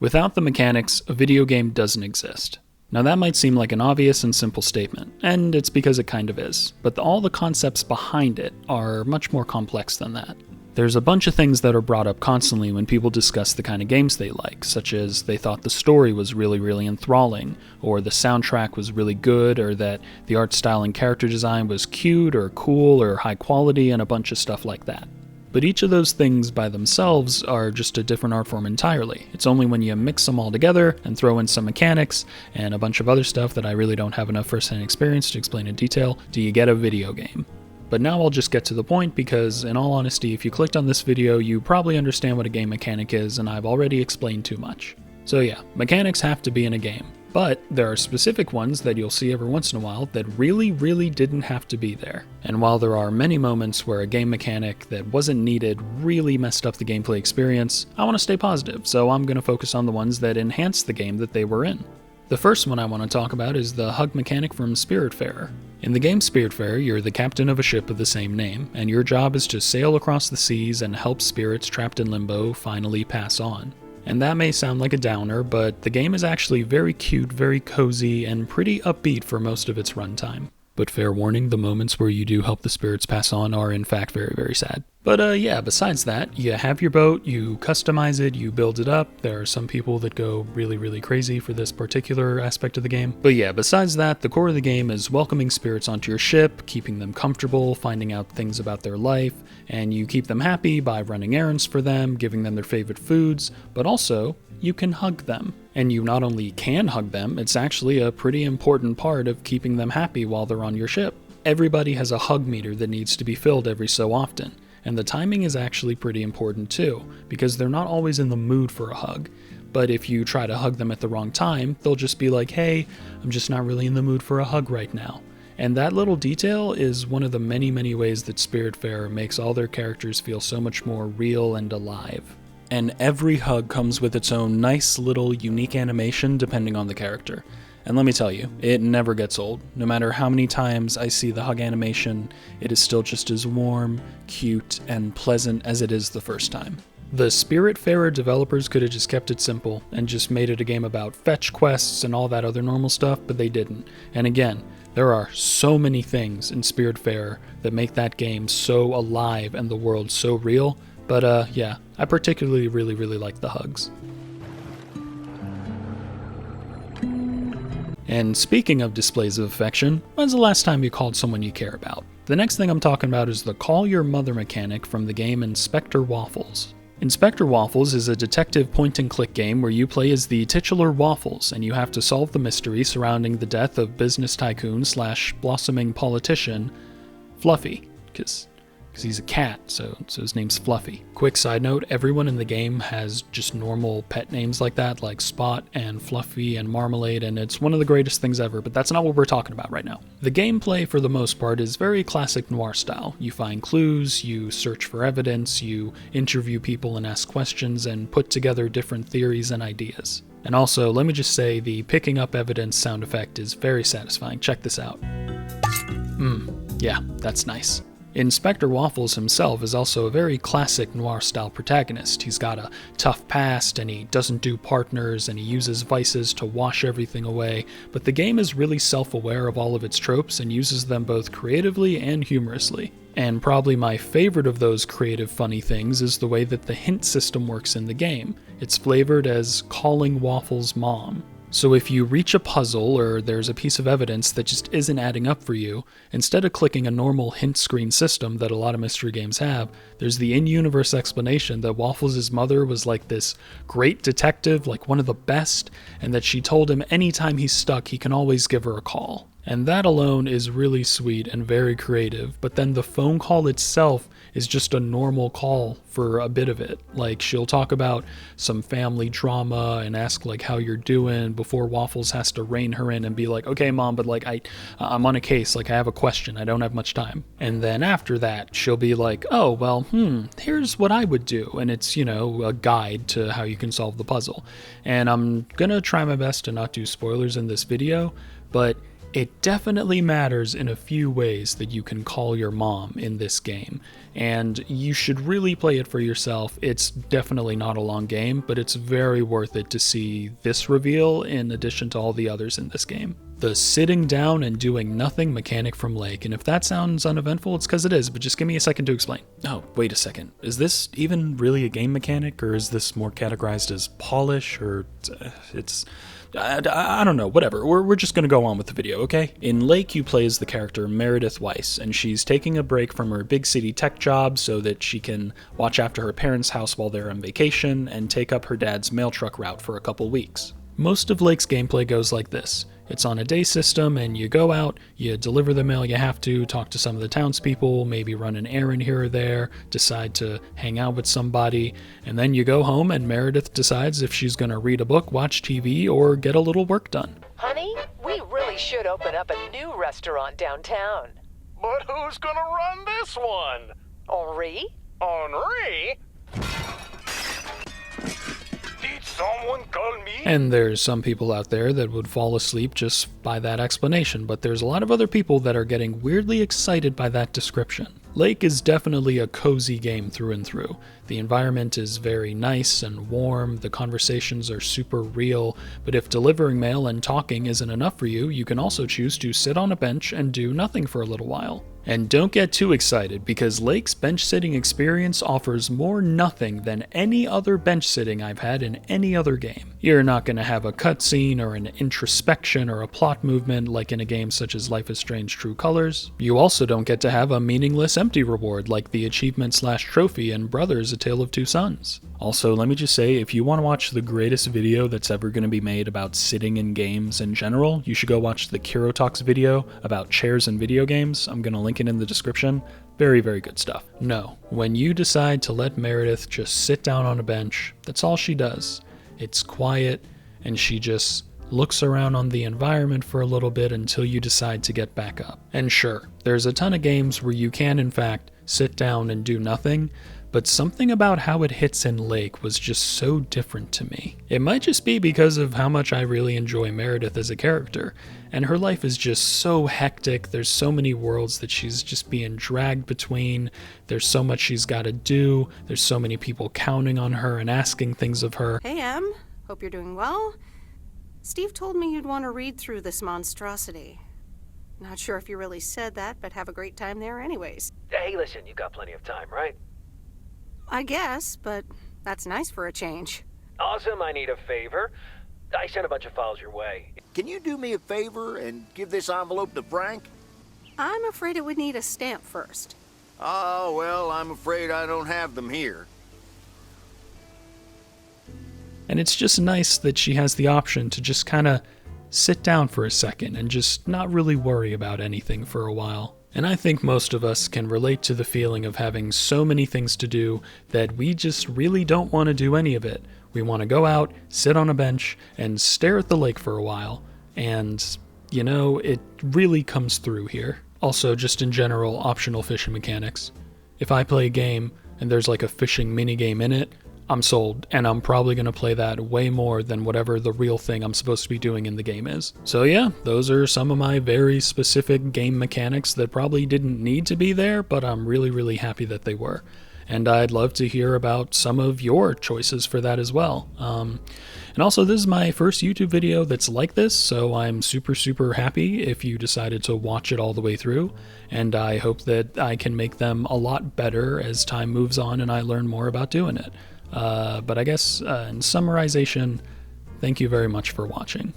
Without the mechanics, a video game doesn't exist. Now that might seem like an obvious and simple statement, and it's because it kind of is, but all the concepts behind it are much more complex than that. There's a bunch of things that are brought up constantly when people discuss the kind of games they like, such as they thought the story was really enthralling, or the soundtrack was really good, or that the art style and character design was cute or cool or high quality, and a bunch of stuff like that. But each of those things by themselves are just a different art form entirely. It's only when you mix them all together and throw in some mechanics and a bunch of other stuff that I really don't have enough first-hand experience to explain in detail, do you get a video game. But now I'll just get to the point because, in all honesty, if you clicked on this video, you probably understand what a game mechanic is, and I've already explained too much. So yeah, mechanics have to be in a game. But there are specific ones that you'll see every once in a while that really didn't have to be there. And while there are many moments where a game mechanic that wasn't needed really messed up the gameplay experience, I want to stay positive, so I'm going to focus on the ones that enhanced the game that they were in. The first one I want to talk about is the hug mechanic from Spiritfarer. In the game Spiritfarer, you're the captain of a ship of the same name, and your job is to sail across the seas and help spirits trapped in limbo finally pass on. And that may sound like a downer, but the game is actually very cute, very cozy, and pretty upbeat for most of its runtime. But fair warning, the moments where you do help the spirits pass on are in fact very sad. But yeah, besides that, you have your boat, you customize it, you build it up. There are some people that go really crazy for this particular aspect of the game. But yeah, besides that, the core of the game is welcoming spirits onto your ship, keeping them comfortable, finding out things about their life, and you keep them happy by running errands for them, giving them their favorite foods, but also, you can hug them. And you not only can hug them, it's actually a pretty important part of keeping them happy while they're on your ship. Everybody has a hug meter that needs to be filled every so often. And the timing is actually pretty important too, because they're not always in the mood for a hug. But if you try to hug them at the wrong time, they'll just be like, hey, I'm just not really in the mood for a hug right now. And that little detail is one of the many ways that Spiritfarer makes all their characters feel so much more real and alive. And every hug comes with its own nice little unique animation depending on the character. And let me tell you, it never gets old. No matter how many times I see the hug animation, it is still just as warm, cute, and pleasant as it is the first time. The Spiritfarer developers could have just kept it simple and just made it a game about fetch quests and all that other normal stuff, but they didn't. And again, there are so many things in Spiritfarer that make that game so alive and the world so real, but yeah, I particularly really like the hugs. And speaking of displays of affection, when's the last time you called someone you care about? The next thing I'm talking about is the Call Your Mother mechanic from the game Inspector Waffles. Inspector Waffles is a detective point-and-click game where you play as the titular Waffles, and you have to solve the mystery surrounding the death of business tycoon / blossoming politician Fluffy, because he's a cat, so his name's Fluffy. Quick side note, everyone in the game has just normal pet names like that, like Spot and Fluffy and Marmalade, and it's one of the greatest things ever, but that's not what we're talking about right now. The gameplay, for the most part, is very classic noir style. You find clues, you search for evidence, you interview people and ask questions, and put together different theories and ideas. And also, let me just say, the picking up evidence sound effect is very satisfying. Check this out. Yeah, that's nice. Inspector Waffles himself is also a very classic noir-style protagonist. He's got a tough past, and he doesn't do partners, and he uses vices to wash everything away, but the game is really self-aware of all of its tropes and uses them both creatively and humorously. And probably my favorite of those creative funny things is the way that the hint system works in the game. It's flavored as calling Waffles' mom. So if you reach a puzzle or there's a piece of evidence that just isn't adding up for you, instead of clicking a normal hint screen system that a lot of mystery games have, there's the in-universe explanation that Waffles' mother was like this great detective, like one of the best, and that she told him anytime he's stuck he can always give her a call. And that alone is really sweet and very creative, but then the phone call itself is just a normal call for a bit of it. Like, she'll talk about some family drama and ask like how you're doing before Waffles has to rein her in and be like, okay mom, but like I'm on a case, like I have a question, I don't have much time. And then after that she'll be like, oh well, here's what I would do, and it's, you know, a guide to how you can solve the puzzle. And I'm gonna try my best to not do spoilers in this video, but It definitely matters in a few ways that you can call your mom in this game, and you should really play it for yourself. It's definitely not a long game, but it's very worth it to see this reveal in addition to all the others in this game. The sitting down and doing nothing mechanic from Lake, and if that sounds uneventful, it's because it is, but just give me a second to explain. Oh, wait a second. Is this even really a game mechanic, or is this more categorized as polish, or it's... I don't know, whatever. We're just going to go on with the video, okay? In Lake, you play as the character Meredith Weiss, and she's taking a break from her big city tech job so that she can watch after her parents' house while they're on vacation and take up her dad's mail truck route for a couple weeks. Most of Lake's gameplay goes like this. It's on a day system, and you go out, you deliver the mail you have to, talk to some of the townspeople, maybe run an errand here or there, decide to hang out with somebody, and then you go home and Meredith decides if she's going to read a book, watch TV, or get a little work done. Honey, we really should open up a new restaurant downtown. But who's gonna run this one? Henri? Henri? Did someone call me? And there's some people out there that would fall asleep just by that explanation, but there's a lot of other people that are getting weirdly excited by that description. Lake is definitely a cozy game through and through. The environment is very nice and warm, the conversations are super real, but if delivering mail and talking isn't enough for you, you can also choose to sit on a bench and do nothing for a little while. And don't get too excited, because Lake's bench sitting experience offers more nothing than any other bench sitting I've had in any other game. You're not going to have a cutscene or an introspection or a plot movement like in a game such as Life is Strange True Colors. You also don't get to have a meaningless empty reward like the achievement/trophy in Brothers: A Tale of Two Sons. Also, let me just say, if you want to watch the greatest video that's ever going to be made about sitting in games in general, you should go watch the Kiro Talks video about chairs in video games. I'm going to link it in the description. Very, very good stuff. No, when you decide to let Meredith just sit down on a bench, that's all she does. It's quiet, and she just looks around on the environment for a little bit until you decide to get back up. And sure, there's a ton of games where you can, in fact, sit down and do nothing, but something about how it hits in Lake was just so different to me. It might just be because of how much I really enjoy Meredith as a character, and her life is just so hectic. There's so many worlds that she's just being dragged between. There's so much she's got to do. There's so many people counting on her and asking things of her. Hey, Em. Hope you're doing well. Steve told me you'd want to read through this monstrosity. Not sure if you really said that, but have a great time there anyways. Hey, listen, you got plenty of time, right? I guess, but that's nice for a change. Awesome, I need a favor. I sent a bunch of files your way. Can you do me a favor and give this envelope to Frank? I'm afraid it would need a stamp first. Oh, well, I'm afraid I don't have them here. And it's just nice that she has the option to just kind of sit down for a second and just not really worry about anything for a while. And I think most of us can relate to the feeling of having so many things to do that we just really don't want to do any of it. We want to go out, sit on a bench, and stare at the lake for a while. And, you know, it really comes through here. Also, just in general, optional fishing mechanics. If I play a game and there's like a fishing minigame in it, I'm sold, and I'm probably going to play that way more than whatever the real thing I'm supposed to be doing in the game is. So yeah, those are some of my very specific game mechanics that probably didn't need to be there, but I'm really, really happy that they were. And I'd love to hear about some of your choices for that as well. And also, this is my first YouTube video that's like this, so I'm super, super happy if you decided to watch it all the way through, and I hope that I can make them a lot better as time moves on and I learn more about doing it. But I guess in summarization, thank you very much for watching.